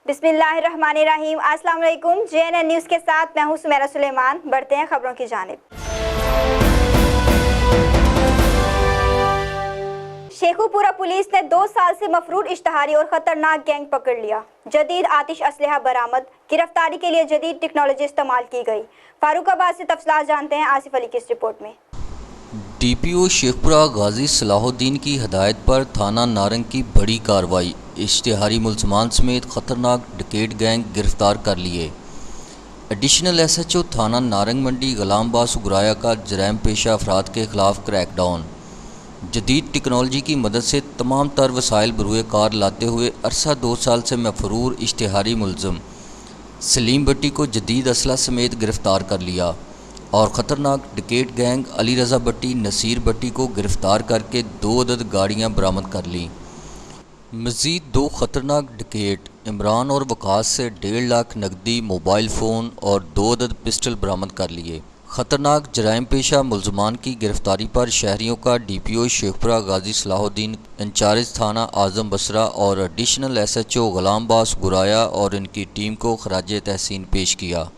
बिस्मिल्लाहिर्रहमानिर्रहीम। अस्सलाम वालेकुम। JNN न्यूज़ के साथ मैं हूँ सुमेरा सुलेमान। बढ़ते हैं खबरों की जानिब। शेखुपुरा पुलिस ने 2 साल से मफरूर इश्तहारी और खतरनाक गैंग पकड़ लिया। जदीद आतिश असलहा बरामद। गिरफ्तारी के लिए जदीद टेक्नोलॉजी इस्तेमाल की गई। फारूकाबाद से तफसीलात जानते हैं आसिफ अली की इस रिपोर्ट में। DPO शेखपुरा गाजी सलाहुद्दीन की हदायत पर थाना नारंग की बड़ी कार्रवाई। इश्तिहारी मुलजमान समेत खतरनाक डकैत गैंग गिरफ्तार कर लिए। एडिशनल SHO थाना नारंग मंडी गुलाम बास उगराया का जराइम पेशा अफराद के खिलाफ क्रैकडाउन। जदीद टेक्नोलॉजी की मदद से तमाम तर वसाइल बरूए कार लाते हुए अरसा 2 साल से मफरूर इश्तिहारी मुलजम सलीम भट्टी को जदीद असला समेत गिरफ्तार कर लिया और ख़तरनाक डकैत गैंग अली रज़ा भट्टी नसीर भट्टी को गिरफ्तार करके 2 अदद गाड़ियाँ बरामद कर लीं। मज़ीद 2 ख़तरनाक डकैत इमरान और वकास से 1.5 लाख नकदी, मोबाइल फ़ोन और 2 अदद पिस्टल बरामद कर लिए। ख़तरनाक जराइम पेशा मुलजमान की गिरफ्तारी पर शहरियों का DPO शेखपुरा गाजी सलाहुद्दीन, इंचार्ज थाना आज़म बसरा और एडिशनल SHO गुलाम बास गुराया और इनकी टीम को खराज तहसीन पेश किया।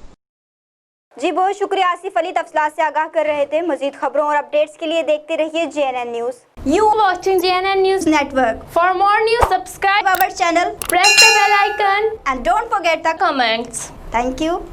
जी बहुत शुक्रिया आसिफ अली, तफसीलात से आगाह कर रहे थे। मजीद खबरों और अपडेट्स के लिए देखते रहिए JNN news. You watching JNN News Network. For more news, subscribe our channel, press the bell icon and don't forget the comments. Thank you.